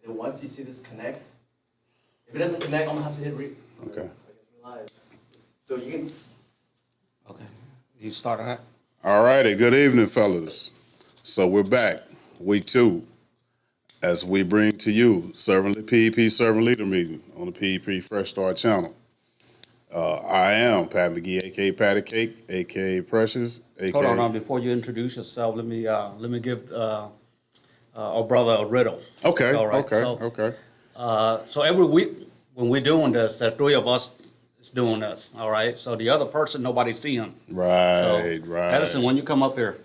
And then once you see this connect, if it doesn't connect, I'm gonna have to hit Okay. I guess we're live. So you can. Okay. You start that? All righty. Good evening, fellas. So we're back, week 2, as we bring to you PEP Servant Leader Meeting on the PEP Fresh Start channel. I am Pat McGee, aka Patty Cake, aka Precious, aka. Hold on, before you introduce yourself, let me give our brother a riddle. Okay. All right. Okay. So, okay. So every week when we're doing this, the three of us is doing this. All right. So the other person, nobody see him. Right. So, right. Edison, when you come up here.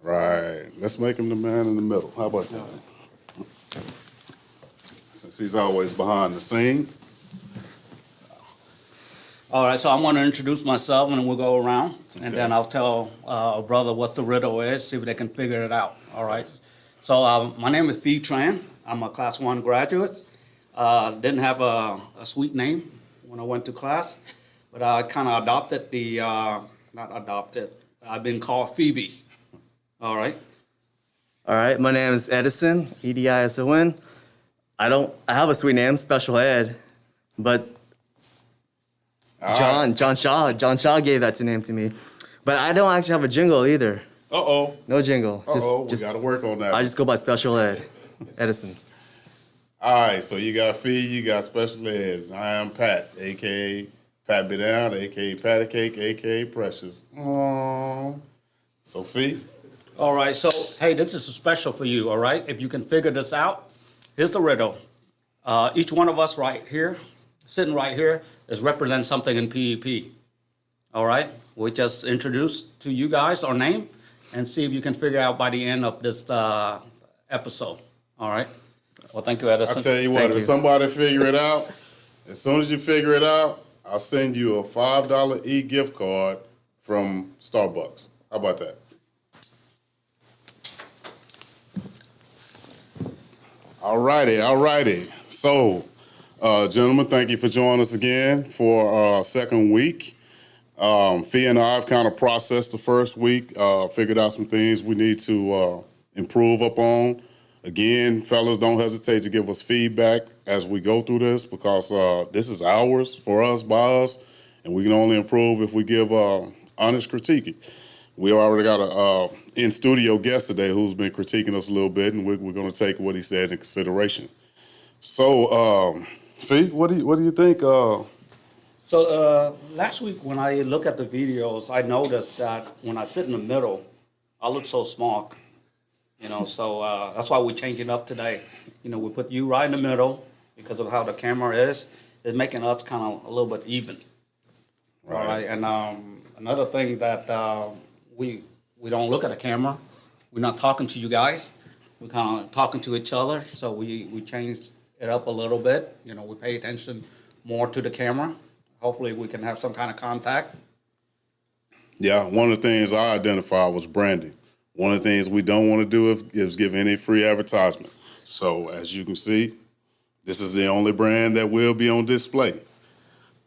Right. Let's make him the man in the middle. How about that? Since he's always behind the scene. All right. So I'm going to introduce myself, and then we'll go around, and Okay. then I'll tell our brother what the riddle is, see if they can figure it out. All right. So my name is Phi Tran. I'm a Class 1 graduate. Didn't have a sweet name when I went to class, but I kind of adopted not adopted, I've been called Phoebe. All right. All right, my name is Edison, Edison. I have a sweet name, Special Ed, but John Shaw gave that name to me. But I don't actually have a jingle either. Uh-oh. No jingle. We got to work on that. I just go by Special Ed, Edison. All right, so you got Fee, you got Special Ed. I am Pat, a.k.a. Pat Be Down, a.k.a. Patty Cake, a.k.a. Precious. Aww. So, Fee? All right. So hey, this is special for you. All right. If you can figure this out, here's the riddle. Each one of us right here, sitting right here, is represent something in PEP. All right. We just introduce to you guys our name and see if you can figure out by the end of this episode. All right. Well, thank you, Edison. I tell you what, Thank if you. somebody figure it out, as soon as you figure it out, I'll send you a $5 e-gift card from Starbucks. How about that? All righty. So, gentlemen, thank you for joining us again for our second week. Fee and I have kind of processed the first week, figured out some things we need to improve upon. Again, fellas, don't hesitate to give us feedback as we go through this because this is ours, for us, by us, and we can only improve if we give honest critique. We already got a in-studio guest today who's been critiquing us a little bit, and we're going to take what he said in consideration. So, Fee, what do you think? So last week when I look at the videos, I noticed that when I sit in the middle, I look so small. So that's why we changed it up today. We put you right in the middle because of how the camera is. It's making us kind of a little bit even. Right. All right. And another thing that we don't look at the camera. We're not talking to you guys. We're kind of talking to each other. So we changed it up a little bit. We pay attention more to the camera. Hopefully we can have some kind of contact. Yeah, one of the things I identified was branding. One of the things we don't want to do is give any free advertisement. So as you can see, this is the only brand that will be on display.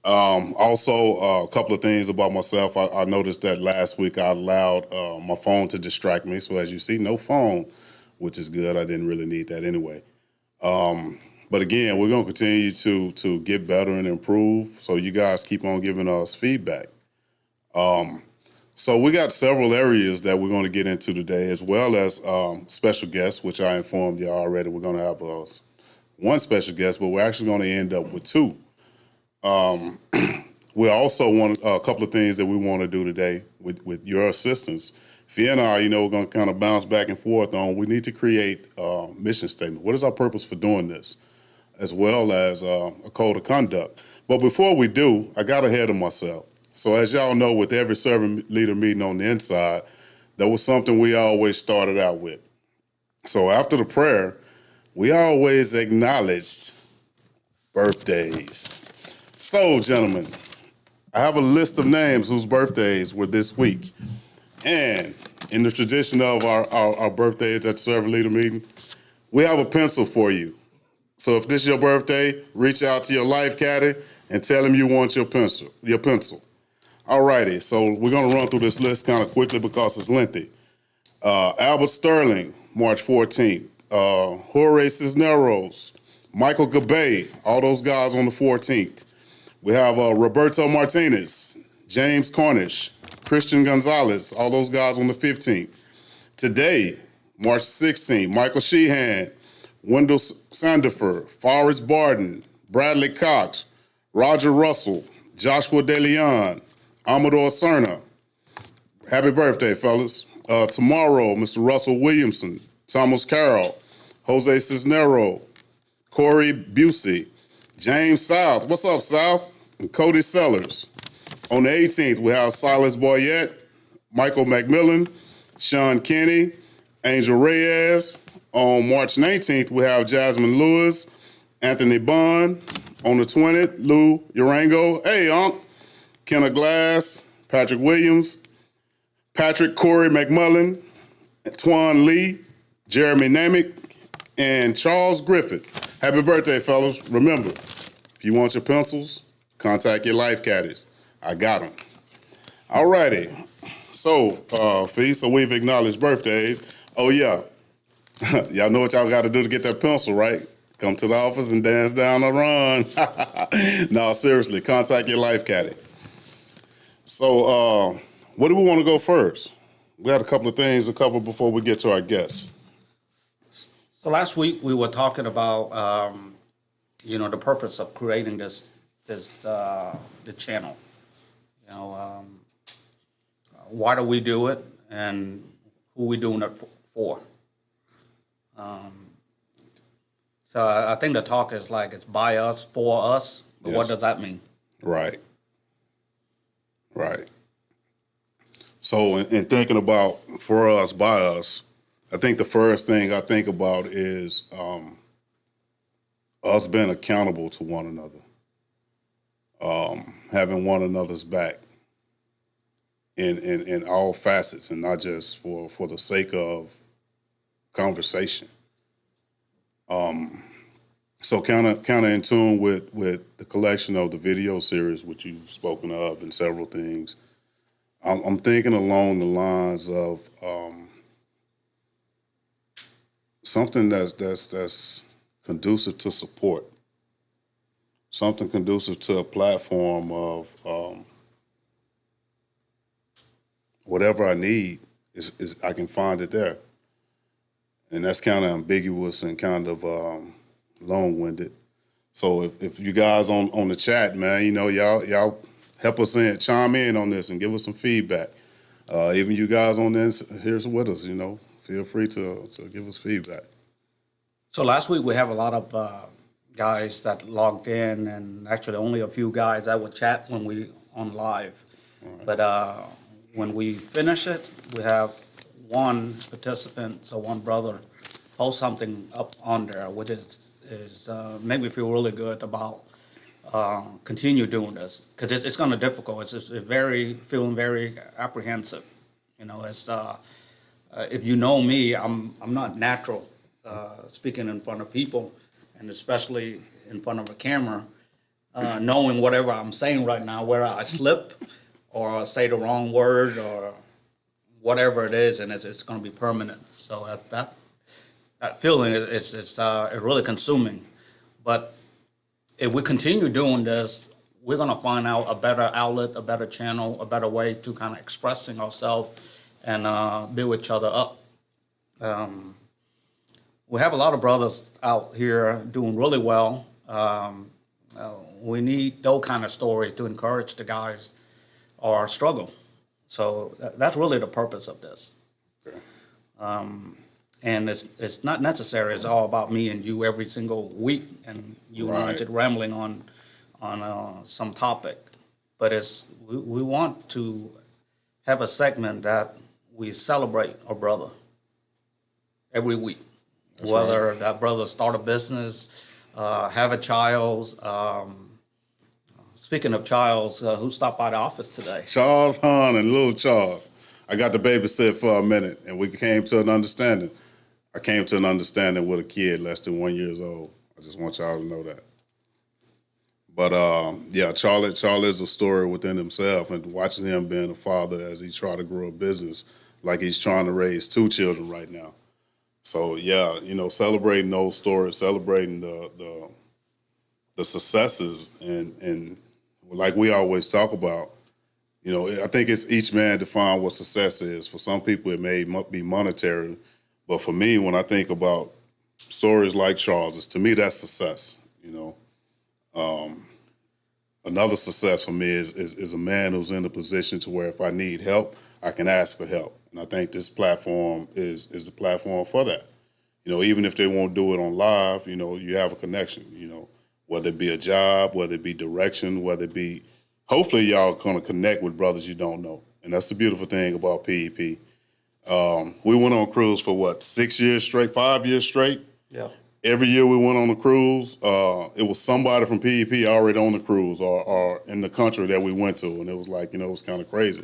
Also, a couple of things about myself. I noticed that last week I allowed my phone to distract me. So as you see, no phone, which is good. I didn't really need that anyway. But again, we're going to continue to get better and improve. So you guys keep on giving us feedback. So we got several areas that we're going to get into today, as well as special guests, which I informed you already. We're going to have one special guest, but we're actually going to end up with 2. We also want a couple of things that we want to do today with your assistance. Fee and I, we're going to kind of bounce back and forth on. We need to create a mission statement. What is our purpose for doing this? As well as a code of conduct. But before we do, I got ahead of myself. So as y'all know, with every servant leader meeting on the inside, there was something we always started out with. So after the prayer, we always acknowledged birthdays. So, gentlemen, I have a list of names whose birthdays were this week. And in the tradition of our birthdays at the servant leader meeting, we have a pencil for you. So if this is your birthday, reach out to your life caddy and tell him you want your pencil. All righty, so we're going to run through this list kind of quickly because it's lengthy. Albert Sterling, March 14th. Jorge Cisneros, Michael Gabay, all those guys on the 14th. We have Roberto Martinez, James Cornish, Christian Gonzalez, all those guys on the 15th. Today, March 16th, Michael Sheehan, Wendell Sandifer, Forrest Barden, Bradley Cox, Roger Russell, Joshua DeLeon, Amador Cerna. Happy birthday, fellas. Tomorrow, Mr. Russell Williamson, Thomas Carroll, Jose Cisnero, Corey Busey, James South. What's up, South? And Cody Sellers. On the 18th, we have Silas Boyette, Michael McMillan, Sean Kenny, Angel Reyes. On March 19th, we have Jasmine Lewis, Anthony Bond. On the 20th, Lou Urango. Hey, Kenna Glass, Patrick Williams, Patrick Corey McMullen, Twan Lee, Jeremy Namick, and Charles Griffith. Happy birthday, fellas. Remember, if you want your pencils, contact your life caddies. I got them. All righty. So, Fee, so we've acknowledged birthdays. Oh, yeah. Y'all know what y'all got to do to get that pencil, right? Come to the office and dance down the run. No, seriously, contact your life caddy. So, what do we want to go first? We had a couple of things to cover before we get to our guests. So last week we were talking about, the purpose of creating the channel. Why do we do it, and who we doing it for? So I think the talk is like it's by us, for us. But what does that mean? Right. So in thinking about for us, by us, I think the first thing I think about is us being accountable to one another, having one another's back in all facets, and not just for the sake of conversation. So kind of in tune with the collection of the video series, which you've spoken of, and several things. I'm thinking along the lines of something that's conducive to support, something conducive to a platform of whatever I need is I can find it there, and that's kind of ambiguous and kind of long-winded. So if you guys on the chat, man, y'all help us chime in on this and give us some feedback. Even you guys on this here's with us, feel free to give us feedback. So last week we have a lot of guys that logged in, and actually only a few guys that would chat when we on live. Right. But when we finish it, we have one participant, so one brother, post something up on there, which is make me feel really good about continue doing this, because it's going to be difficult. It's feeling very apprehensive. It's if you know me, I'm not natural speaking in front of people, and especially in front of a camera, knowing whatever I'm saying right now, where I slip or say the wrong word or whatever it is, and it's going to be permanent. So that feeling it's really consuming. But if we continue doing this, we're going to find out a better outlet, a better channel, a better way to kind of expressing ourselves and build each other up. We have a lot of brothers out here doing really well. We need those kind of story to encourage the guys or struggle. So that's really the purpose of this. Okay. And it's not necessary. It's all about me and you every single week, and you wanted rambling on some topic. But we want to have a segment that we celebrate our brother every week. That's whether that brother start a business, have a child. Speaking of Charles, who stopped by the office today? Charles Hahn and little Charles. I got to babysit for a minute, and we came to an understanding. I came to an understanding with a kid less than 1 year old. I just want y'all to know that. But Charlie is a story within himself, and watching him being a father as he try to grow a business like he's trying to raise 2 children right now. So yeah, celebrating those stories, celebrating the successes, and like we always talk about, I think it's each man define what success is. For some people, it may be monetary, but for me, when I think about stories like Charles's, to me, that's success. Another success for me is a man who's in a position to where if I need help, I can ask for help, and I think this platform is the platform for that. Even if they won't do it on live, you have a connection. Whether it be a job, whether it be direction, whether it be, hopefully y'all gonna connect with brothers you don't know, and that's the beautiful thing about PEP. We went on a cruise for what, 6 years straight, 5 years straight. Yeah. Every year we went on a cruise, it was somebody from PEP already on the cruise or in the country that we went to, and it was like, it was kind of crazy.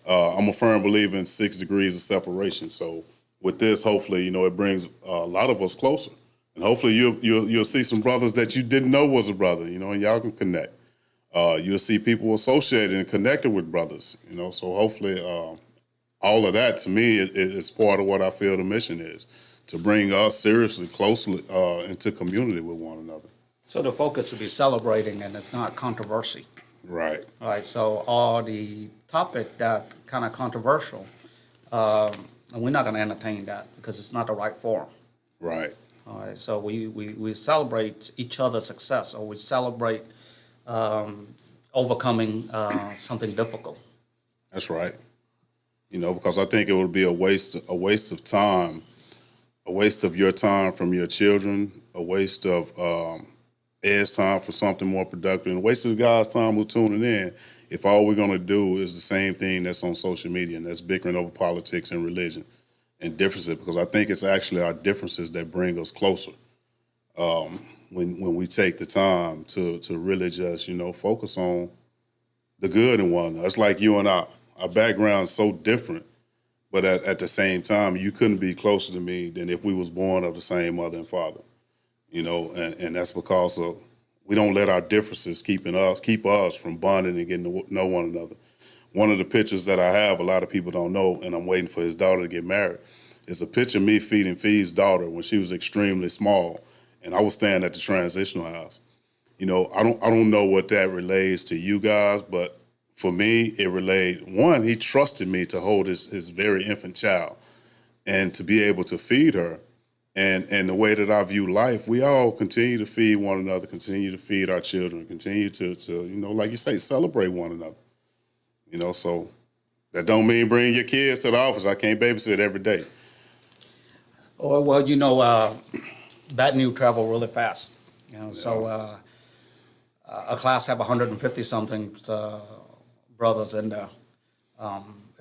I'm a firm believer in 6 degrees of separation. So with this, hopefully, it brings a lot of us closer, and hopefully you'll see some brothers that you didn't know was a brother, and y'all can connect. You'll see people associated and connected with brothers, So hopefully, all of that to me is part of what I feel the mission is, to bring us seriously, closely into community with one another. So the focus should be celebrating, and it's not controversy. Right. All right, so all the topic that kind of controversial, and we're not going to entertain that because it's not the right forum. Right. All right, so we celebrate each other's success, or we celebrate overcoming something difficult. That's right. Because I think it would be a waste of time, a waste of your time from your children, a waste of Ed's time for something more productive, and a waste of God's time who's tuning in if all we're going to do is the same thing that's on social media, and that's bickering over politics and religion and differences, because I think it's actually our differences that bring us closer when we take the time to really just, focus on the good in one another. It's like you and I. Our background's so different, but at the same time, you couldn't be closer to me than if we was born of the same mother and father, and that's because of we don't let our differences keep us from bonding and getting to know one another. One of the pictures that I have, a lot of people don't know, and I'm waiting for his daughter to get married, is a picture of me feeding Fee's daughter when she was extremely small, and I was staying at the transitional house. I don't know what that relates to you guys, but for me, it relayed, one, he trusted me to hold his very infant child and to be able to feed her. And the way that I view life, we all continue to feed one another, continue to feed our children, continue to like you say, celebrate one another. So that don't mean bring your kids to the office. I can't babysit every day. Oh, well, bad news travel really fast. So a class have 150 something brothers in there.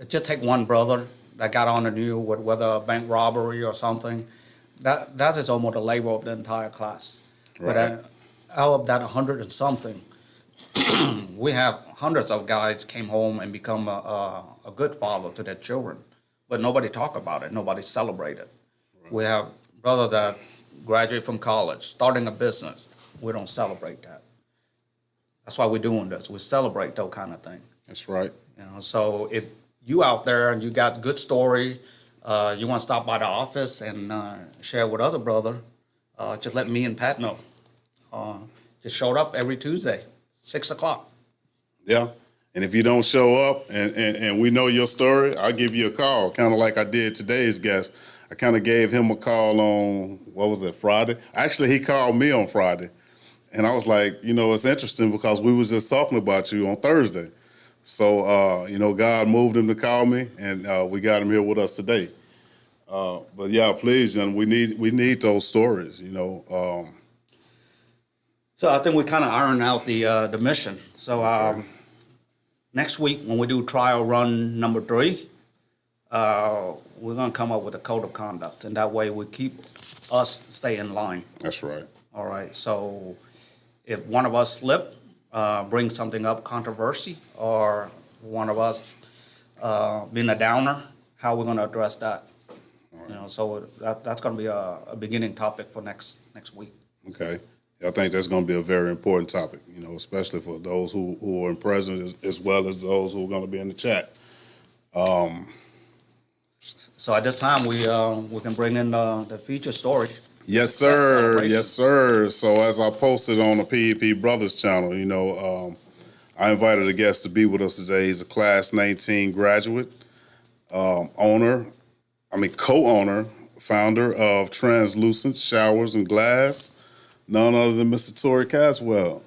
It just take one brother that got on the news with whether a bank robbery or something. That is almost a labor of the entire class. Right. But out of that 100 and something, we have hundreds of guys came home and become a good father to their children, but nobody talk about it. Nobody celebrate it. Right. We have brother that graduate from college, starting a business. We don't celebrate that. That's why we're doing this. We celebrate those kind of thing. That's right. So if you out there and you got good story, you want to stop by the office and share with other brother, just let me and Pat know. Just showed up every Tuesday, 6 o'clock. Yeah. And if you don't show up and we know your story, I'll give you a call, kind of like I did today's guest. I kind of gave him a call on, Friday? Actually, he called me on Friday. And I was like, it's interesting because we was just talking about you on Thursday. So, God moved him to call me, and we got him here with us today. But yeah, please, and we need those stories, So I think we kind of ironed out the mission. So next week when we do trial run number 3, we're going to come up with a code of conduct, and that way we keep us stay in line. That's right. All right. So if one of us slip, bring something up controversy, or one of us being a downer, how we're going to address that. Right. So that's going to be a beginning topic for next week. Okay. I think that's going to be a very important topic, especially for those who are in present as well as those who are going to be in the chat. So at this time, we can bring in the feature story. Yes, Success sir. celebration. Yes, sir. So as I posted on the PEP Brothers channel, I invited a guest to be with us today. He's a class 19 graduate, co-owner, founder of Translucent Showers and Glass, none other than Mr. Tory Caswell.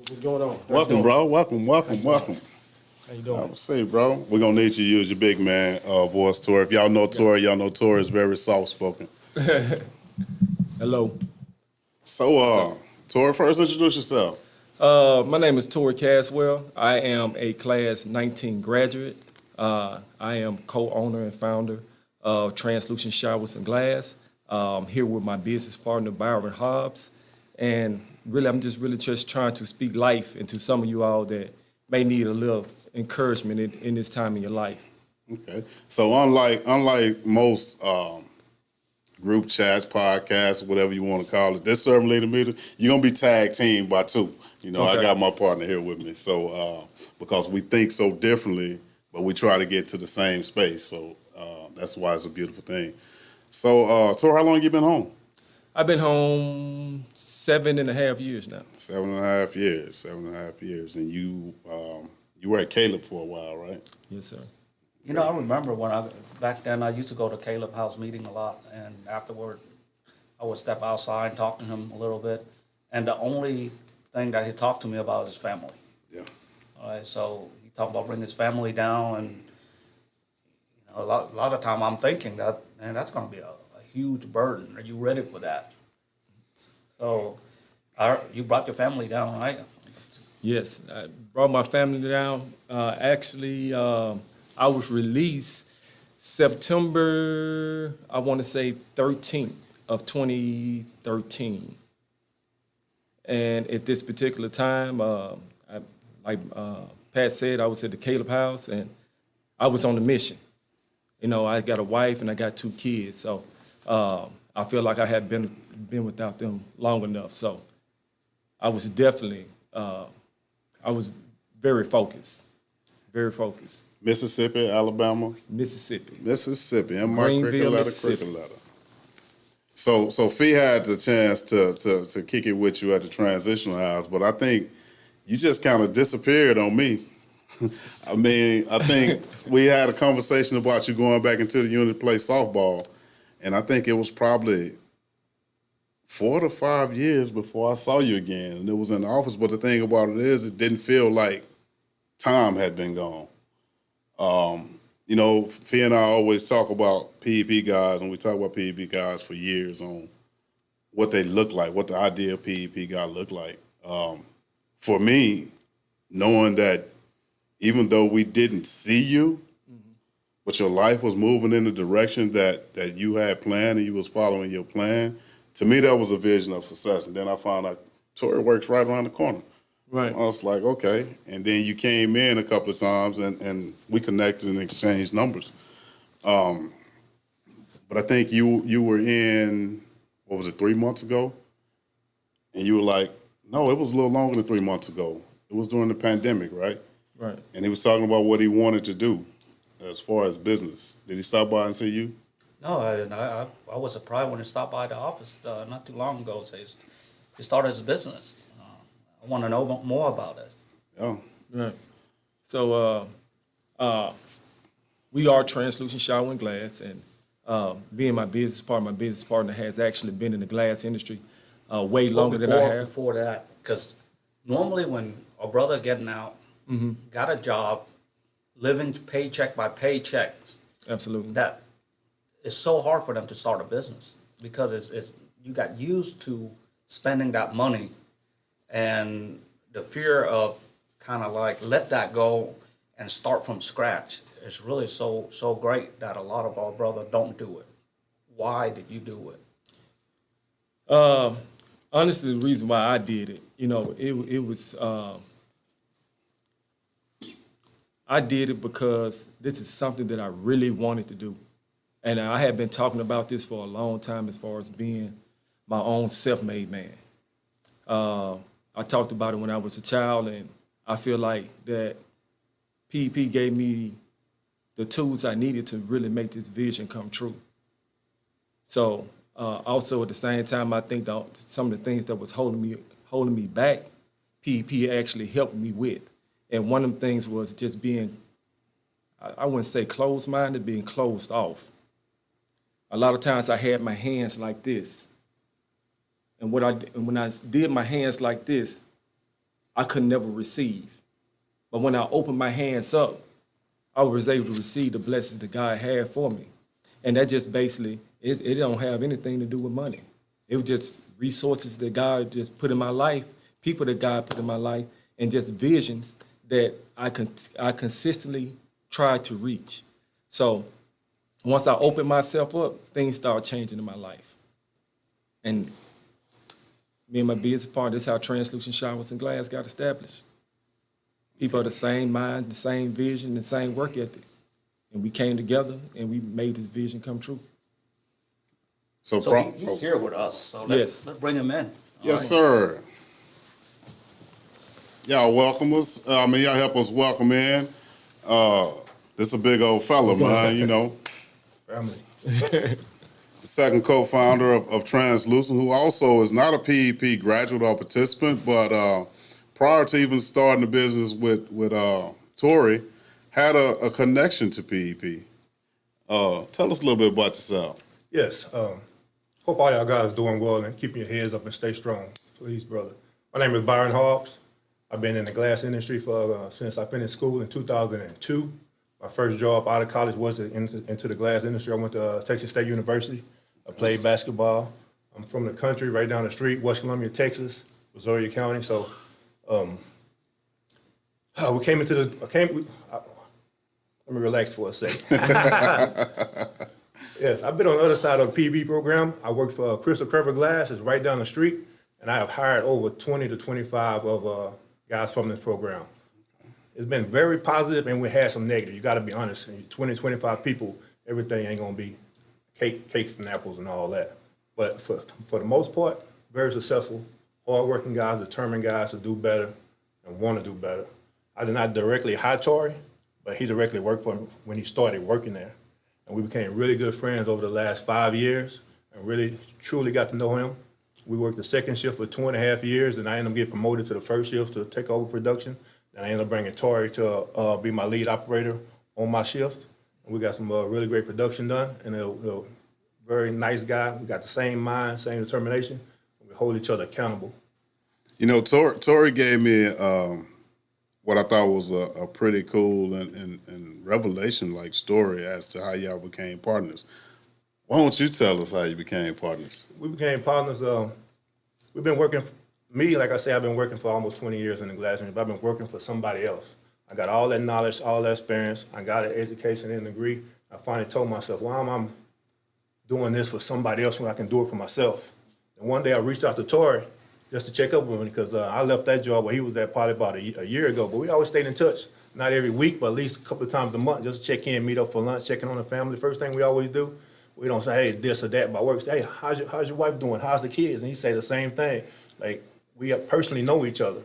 What's going on? Welcome, bro. Welcome. How you I doing? would say, bro, we're gonna need you to use your big man voice, Tory. If y'all know Tory, y'all know Tory is very soft spoken. Hello. So, Tory, first introduce yourself. My name is Tory Caswell. I am a class 19 graduate. I am co-owner and founder of Translucent Showers and Glass. Here with my business partner, Byron Hobbs. And really, I'm just trying to speak life into some of you all that may need a little encouragement in this time in your life. Okay. So unlike most group chats, podcasts, whatever you want to call it, this servant leader meeting, you're gonna be tag teamed by two. I Okay. got my partner here with me. So because we think so differently, but we try to get to the same space. So that's why it's a beautiful thing. So Tor, how long you been home? I've been home 7.5 years now. 7.5 years. 7.5 years. And you were at Caleb for a while, right? Yes, sir. I remember back then I used to go to Caleb House meeting a lot, and afterward, I would step outside and talk to him a little bit. And the only thing that he talked to me about is his family. Yeah. All right, so he talked about bringing his family down, and a lot of time I'm thinking that, man, that's going to be a huge burden. Are you ready for that? So, you brought your family down, right? Yes, I brought my family down. I was released September, I want to say 13th of 2013. And at this particular time, like Pat said, I was at the Caleb House and I was on the mission. I got a wife and I got 2 kids, so I feel like I had been without them long enough. So I was definitely, I was very focused. Mississippi, Alabama, Mississippi. and my cricket Greenville, letter, Mississippi. So Fee had the chance to kick it with you at the transitional house, but I think you just kind of disappeared on me. I think we had a conversation about you going back into the unit to play softball, and I think it was probably 4 to 5 years before I saw you again, and it was in the office. But the thing about it is, it didn't feel like time had been gone. Fee and I always talk about PEP guys, and we talk about PEP guys for years on what they look like, what the ideal PEP guy look like. For me, knowing that even though we didn't see you, but your life was moving in the direction that you had planned and you was following your plan, to me, that was a vision of success. And then I found out Tory works right around the corner. Right. I was like, okay. And then you came in a couple of times and we connected and exchanged numbers. But I think you were in, 3 months ago? And you were like, no, it was a little longer than 3 months ago. It was during the pandemic, right? Right. And he was talking about what he wanted to do as far as business. Did he stop by and see you? No, I was surprised when he stopped by the office not too long ago. So he started his business. I want to know more about this. Yeah. Right. So we are Translucent Shower and Glass, and being my business partner has actually been in the glass industry way longer than I have. Before that, because normally when a brother getting out, got a job, living paycheck by paychecks, Absolutely. that it's so hard for them to start a business because it's you got used to spending that money, and the fear of kind of like let that go and start from scratch is really so great that a lot of our brothers don't do it. Why did you do it? Honestly, the reason why I did it, it was I did it because this is something that I really wanted to do. And I had been talking about this for a long time as far as being my own self-made man. I talked about it when I was a child, and I feel like that PEP gave me the tools I needed to really make this vision come true. So also at the same time, I think that some of the things that was holding me back, PEP actually helped me with. And one of them things was just being, I wouldn't say closed-minded, being closed off. A lot of times I had my hands like this. And when I did my hands like this, I could never receive. But when I opened my hands up, I was able to receive the blessings that God had for me. And that just basically, it don't have anything to do with money. It was just resources that God just put in my life, people that God put in my life, and just visions that I consistently tried to reach. So once I opened myself up, things started changing in my life. And me and my business partner, that's how Translucent Showers and Glass got established. People are the same mind, the same vision, the same work ethic. And we came together and we made this vision come true. So, So he's here with us, so let's bring him in. yes, sir. Y'all welcome us. Y'all help us welcome in. This a big old fella, man, you know. Family. The second co-founder of Translucent, who also is not a PEP graduate or participant, but prior to even starting the business with Tori, had a connection to PEP. Tell us a little bit about yourself. Yes. Hope all y'all guys doing well and keeping your heads up and stay strong. Please, brother. My name is Byron Hobbs. I've been in the glass industry for since I finished school in 2002. My first job out of college was into the glass industry. I went to Texas State University. I played basketball. I'm from the country, right down the street, West Columbia, Texas, Missouri County. So we came into the. Let me relax for a second. Yes, I've been on the other side of the PB program. I worked for Crystal Curve Glass. It's right down the street, and I have hired over 20 to 25 of guys from this program. It's been very positive, and we had some negative. You got to be honest. 20, 25 people, everything ain't gonna be cakes and apples and all that. But for the most part, very successful, hardworking guys, determined guys to do better and want to do better. I did not directly hire Tori, but he directly worked for me when he started working there. And we became really good friends over the last 5 years and really, truly got to know him. We worked the second shift for 2.5 years, and I ended up getting promoted to the first shift to take over production. And I ended up bringing Tori to be my lead operator on my shift. And we got some really great production done, and a very nice guy. We got the same mind, same determination. We hold each other accountable. You know, Tori gave me what I thought was a pretty cool and revelation-like story as to how y'all became partners. Why don't you tell us how you became partners? We became partners. We've been working, like I say, I've been working for almost 20 years in the glass industry, but I've been working for somebody else. I got all that knowledge, all that experience. I got an education and a degree. I finally told myself, why am I doing this for somebody else when I can do it for myself? And one day I reached out to Tori just to check up with him because I left that job where he was at probably about a year ago. But we always stayed in touch, not every week, but at least a couple of times a month, just to check in, meet up for lunch, checking on the family. First thing we always do, we don't say, hey, this or that, but work. Say, hey, how's your wife doing? How's the kids? And he say the same thing. Like, we personally know each other.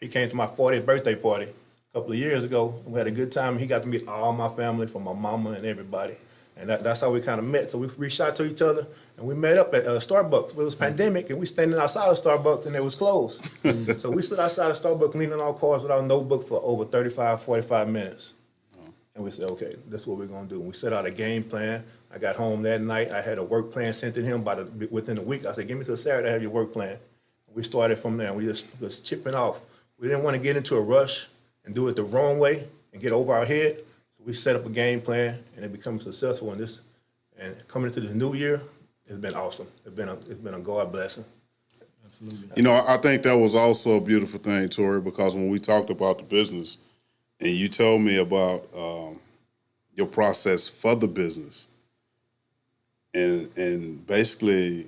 He came to my 40th birthday party a couple of years ago. We had a good time. He got to meet all my family, from my mama and everybody. And that's how we kind of met. So we reached out to each other, and we met up at Starbucks. It was pandemic, and we standing outside of Starbucks, and it was closed. So we stood outside of Starbucks cleaning our cars with our notebook for over 35, 45 minutes. And we said, okay, that's what we're going to do. And we set out a game plan. I got home that night. I had a work plan sent to him within a week. I said, give me till Saturday to have your work plan. We started from there, and we just was chipping off. We didn't want to get into a rush and do it the wrong way and get over our head. We set up a game plan, and it became successful in this. And coming into this new year, it's been awesome. It's been a God blessing. Absolutely. You know, I think that was also a beautiful thing, Tori, because when we talked about the business, and you told me about your process for the business, and basically,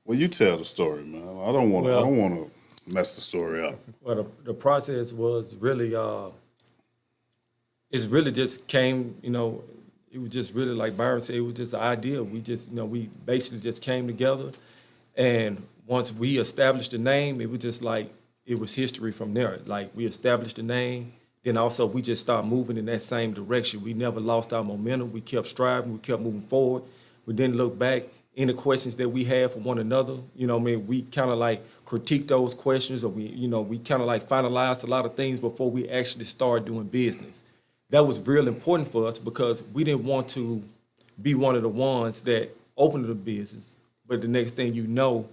well, you tell the story, man. I don't want to mess the story up. Well, the process was really, it's really just came, it was just really, like Byron said, it was just an idea. We just, we basically just came together. And once we established the name, it was just like, it was history from there. Like we established the name, then also we just started moving in that same direction. We never lost our momentum. We kept striving. We kept moving forward. We didn't look back. Any questions that we had for one another, you know, what I mean, we kind of like critique those questions, or we kind of like finalized a lot of things before we actually started doing business. That was real important for us because we didn't want to be one of the ones that opened the business, but the next thing you know,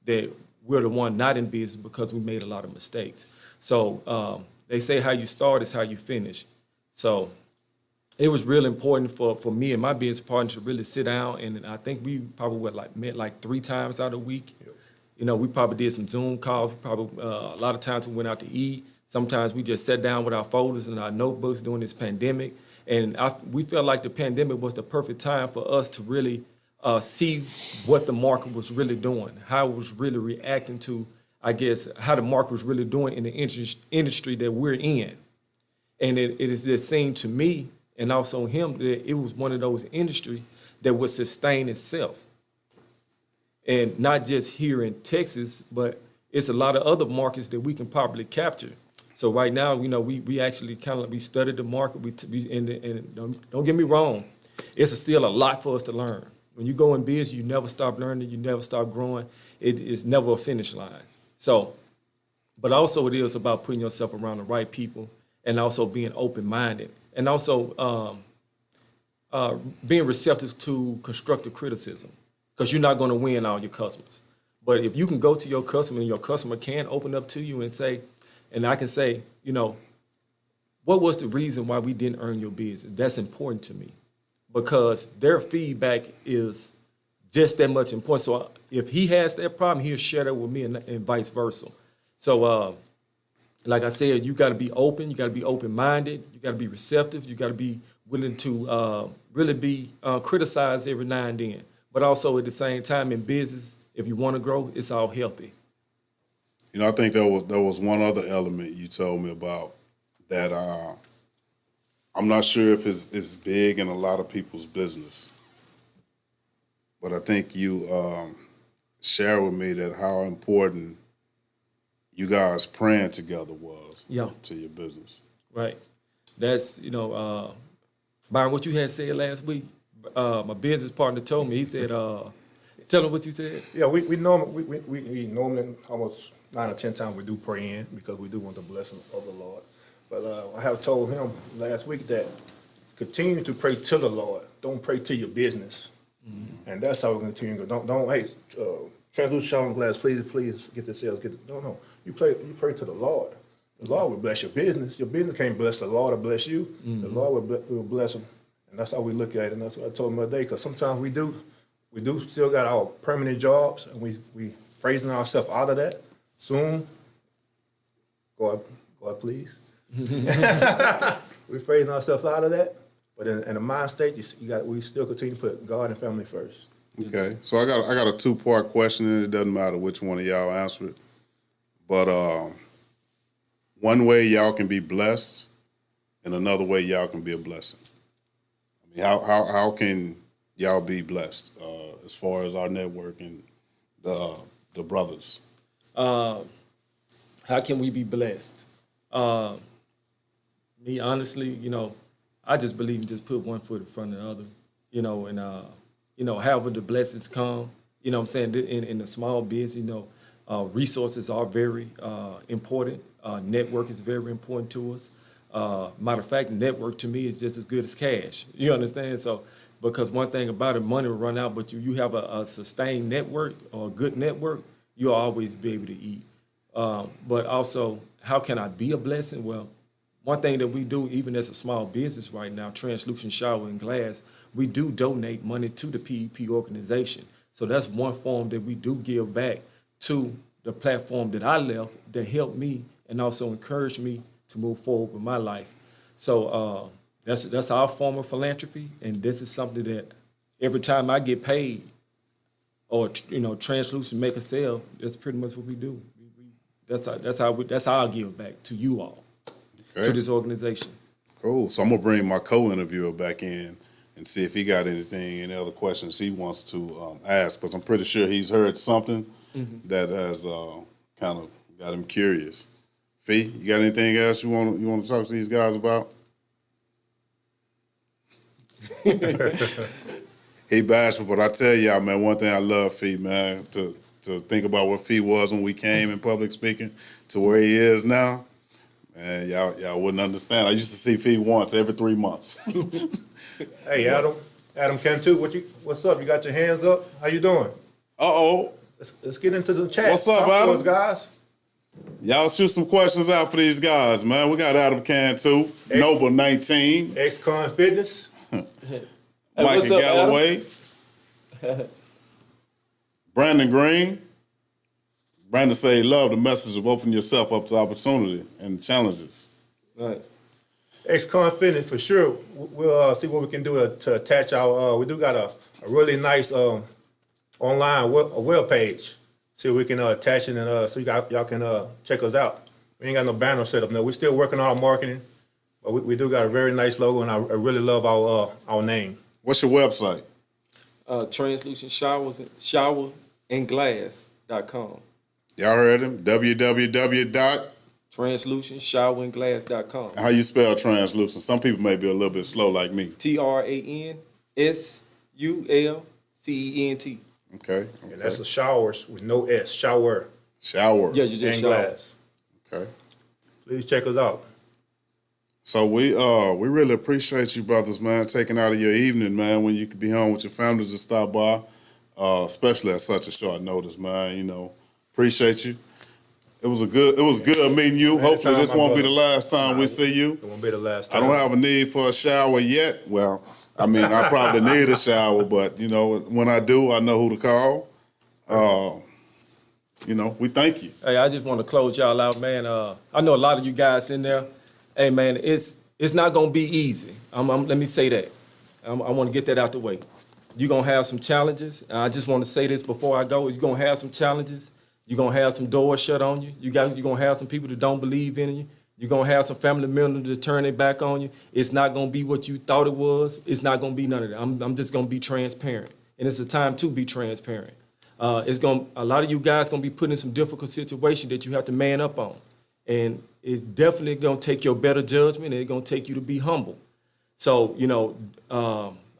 that we're the one not in business because we made a lot of mistakes. So they say how you start is how you finish. So it was real important for me and my business partner to really sit down, and I think we probably met like 3 times out of the week. Yep. You know, we probably did some Zoom calls. We probably a lot of times we went out to eat. Sometimes we just sat down with our folders and our notebooks during this pandemic, and we felt like the pandemic was the perfect time for us to really see what the market was really doing, how it was really reacting to, I guess, how the market was really doing in the industry that we're in. And it is just seemed to me and also him that it was one of those industries that would sustain itself. And not just here in Texas, but it's a lot of other markets that we can probably capture. So right now, you know, we actually kind of we studied the market. And don't get me wrong, it's still a lot for us to learn. When you go in business, you never stop learning, you never stop growing. It is never a finish line. So, but also it is about putting yourself around the right people and also being open-minded and also being receptive to constructive criticism, because you're not going to win all your customers. But if you can go to your customer and your customer can open up to you and say, and I can say, you know, what was the reason why we didn't earn your business? That's important to me because their feedback is just that much important. So if he has that problem, he'll share that with me and vice versa. So like I said, you got to be open. You got to be open-minded. You got to be receptive. You got to be willing to really be criticized every now and then. But also at the same time in business, if you want to grow, it's all healthy. You know, I think there was one other element you told me about that I'm not sure if it's big in a lot of people's business, but I think you shared with me that how important you guys praying together was to your business. Right. That's, you know, Byron, what you had said last week, my business partner told me, he said, tell him what you said. Yeah, we normally almost 9 or 10 times we do pray in because we do want the blessing of the Lord. But I have told him last week that continue to pray to the Lord. Don't pray to your business. Mm-hmm. And that's how we're going to continue. Don't hey, translucent Sean Glass, please get the sales. No. You pray to the Lord. The Lord will bless your business. Your business can't bless the Lord or bless you. Mm-hmm. The Lord will bless them. And that's how we look at it. And that's what I told him the other day. Because sometimes we do still got our permanent jobs, and we phrasing ourselves out of that. Soon, God, please. We're phrasing ourselves out of that, but in a mind state, we still continue to put God and family first. Okay, so I got a 2-part question, and it doesn't matter which one of y'all answer it. But one way y'all can be blessed, and another way y'all can be a blessing. I mean, how can y'all be blessed as far as our network and the brothers? How can we be blessed? Me, honestly, you know, I just believe you just put one foot in front of the other, you know, and, you know, however the blessings come, you know what I'm saying, in the small business, you know, resources are very important. Network is very important to us. Matter of fact, network to me is just as good as cash. You understand? So, because one thing about it, money will run out, but you have a sustained network or a good network, you'll always be able to eat. But also, how can I be a blessing? Well, one thing that we do, even as a small business right now, Translucent Shower and Glass, we do donate money to the PEP organization. So that's one form that we do give back to the platform that I left that helped me and also encouraged me to move forward with my life. So that's our form of philanthropy, and this is something that every time I get paid or, you know, Translucent make a sale, that's pretty much what we do. That's how I give back to you all, to this organization. Cool. So I'm gonna bring my co-interviewer back in and see if he got any other questions he wants to ask. But I'm pretty sure he's heard something that has kind of Got him curious. Fee, you got anything else you want to talk to these guys about? He bashful, but I tell y'all, man, one thing I love Fee, man, to think about what Fee was when we came in public speaking to where he is now. Man, y'all wouldn't understand. I used to see Fee once every 3 months. Hey, Adam Cantu, what's up? You got your hands up? How you doing? Uh-oh. Let's get into the chat. What's up, Talk to Adam? us, guys. Y'all shoot some questions out for these guys, man. We got Adam Cantu, Noble 19, Ex-Con Fitness. Micah what's up, Galloway, Brandon Green. Brandon say he loved the message of opening yourself up to opportunity and challenges. Right. Ex-Con Fitness, for sure. We'll see what we can do to attach our, we do got a really nice online web page. See if we can attach it and so y'all can check us out. We ain't got no banner set up. No, we're still working on our marketing, but we do got a very nice logo, and I really love our name. What's your website? Translucent showerandglass.com. Y'all heard him? www. Translucentshowerandglass.com. How you spell translucent? Some people may be a little bit slow like me. TRANSULCENT. Okay. And that's a showers with no S, shower Shower. Yeah, you just and shower. glass. Okay. Please check us out. So we really appreciate you, brothers, man, taking out of your evening, man, when you could be home with your families to stop by, especially at such a short notice, man. You know, appreciate you. It was good meeting you. Hopefully Anytime, this my won't be the brother. last time we see you. It won't be the last I time. don't have a need for a shower yet. Well, I mean, I probably need a shower, but you know, when I do, I know who to call. You know, we thank you. Hey, I just want to close y'all out, man. I know a lot of you guys in there. Hey, man, it's not gonna be easy. Let me say that. I want to get that out the way. You're gonna have some challenges. And I just want to say this before I go. You're gonna have some challenges. You're gonna have some doors shut on you. You're gonna have some people that don't believe in you. You're gonna have some family members to turn their back on you. It's not gonna be what you thought it was. It's not gonna be none of that. I'm just gonna be transparent, and it's a time to be transparent. A lot of you guys gonna be put in some difficult situations that you have to man up on, and it's definitely gonna take your better judgment, and it's gonna take you to be humble. So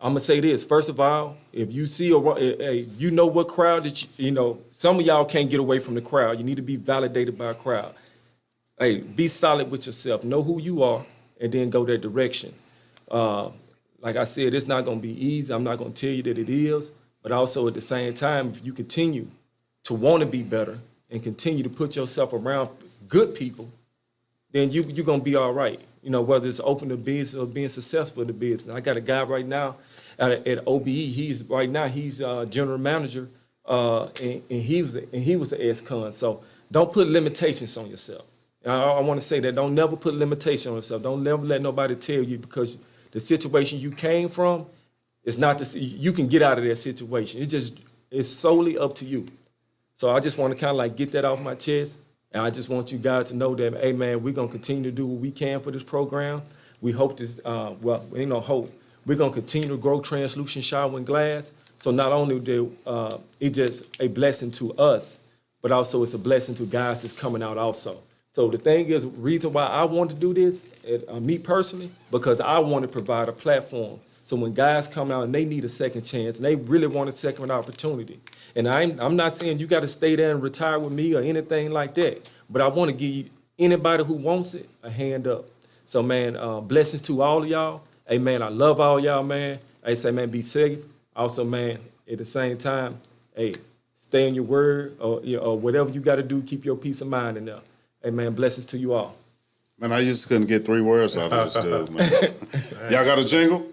I'm gonna say this. First of all, if you see you know what crowd that some of y'all can't get away from the crowd. You need to be validated by a crowd. Hey, be solid with yourself. Know who you are, and then go that direction. Like I said, it's not gonna be easy. I'm not gonna tell you that it is. But also at the same time, if you continue to want to be better and continue to put yourself around good people, then you're going to be all right. You know, whether it's opening a business or being successful in the business. I got a guy right now at OBE. He's general manager, and he was an ex-con. So don't put limitations on yourself. And I want to say that don't never put limitations on yourself. Don't never let nobody tell you because the situation you came from, it's not to see you can get out of that situation. It's solely up to you. So I just want to kind of like get that off my chest. And I just want you guys to know that, hey man, we're gonna continue to do what we can for this program. We hope this ain't no hope. We're gonna continue to grow Translucent Shower and Glass. So not only it's just a blessing to us, but also it's a blessing to guys that's coming out also. So the thing is, reason why I want to do this, me personally, because I want to provide a platform. So when guys come out and they need a second chance and they really want a second opportunity, and I'm not saying you got to stay there and retire with me or anything like that, but I want to give anybody who wants it a hand up. So man, blessings to all of y'all. Hey man, I love all y'all, man. I say man, be safe. Also man, at the same time, hey, stay in your word or whatever you got to do, keep your peace of mind in there. Hey man, blessings to you all. Man, I just couldn't get 3 words out of this dude, man. Y'all got a jingle?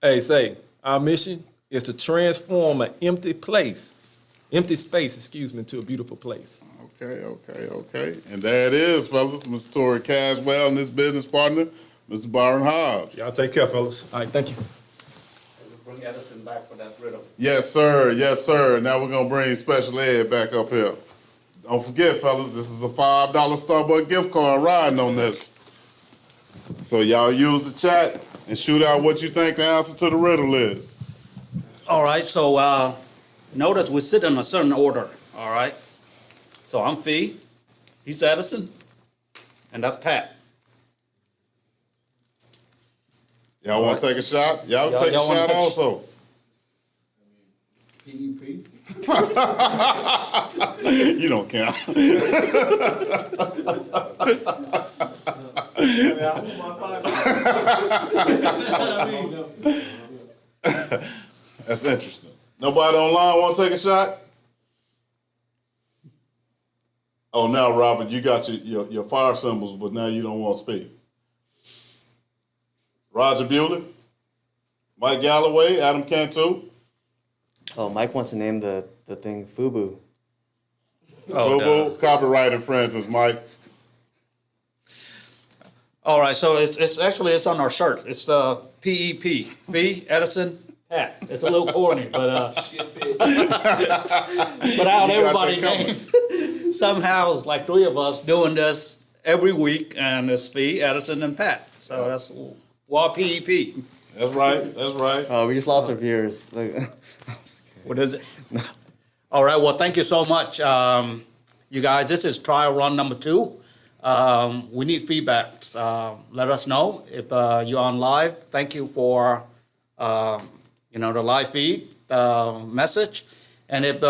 Hey, say, our mission is to transform an empty space, to a beautiful place. Okay. And there it is, fellas. Mr. Tory Caswell and his business partner, Mr. Byron Hobbs. Y'all take care, fellas. All right, thank you. Bring Edison back for that rhythm. Yes, sir. Now we're going to bring Special Ed back up here. Don't forget, fellas, this is a $5 Starbucks gift card riding on this. So y'all use the chat and shoot out what you think the answer to the riddle is. All right, so notice we sit in a certain order, all right? So I'm Fee, He's Edison, and that's Pat. Y'all want to take a shot? Y'all take a y'all wanna shot take a- also. PEP. You don't count. That's interesting. Nobody online want to take a shot? Oh, now Robert, you got your fire symbols, but now you don't want to speak. Roger Bewley, Mike Galloway, Adam Cantu, Oh, Mike wants to name the thing FUBU. Fubu, copyright infringements, Mike. All right, so it's actually on our shirt. It's the PEP, Fee, Edison, Pat. It's a little corny, but out everybody that named. Somehow it's like three of us doing this every week, and it's Fee, Edison, and Pat. So that's why PEP. That's right. That's right. Oh, we just lost our viewers. Like, What is it? All right, well, thank you so much. You guys, this is trial run number 2. We need feedback. Let us know if you're on live. Thank you for, the live feed message. And if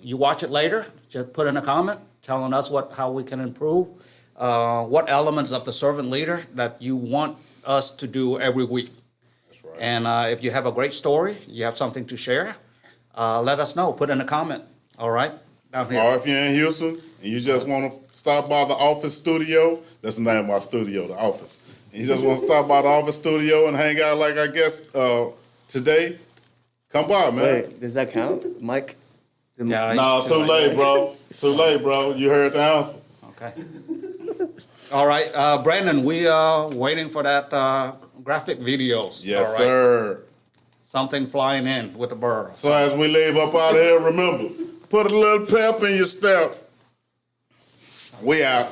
you watch it later, just put in a comment telling us how we can improve, what elements of the servant leader that you want us to do every week. That's right. And if you have a great story, you have something to share, let us know. Put in a comment. All right? Down here. Or if you're in Houston and you just want to stop by the office studio, that's the name of our studio, the office. And you just want to stop by the office studio and hang out like I guess today, come by, man. wait, does that count, Mike? Yeah, No, it's too late, bro. Too late, bro. You heard the answer. Okay. All right, Brandon, we are waiting for that graphic videos. Yes, all right? sir. Something flying in with the birds. So as we leave up out of here, remember, put a little pep in your step. We out.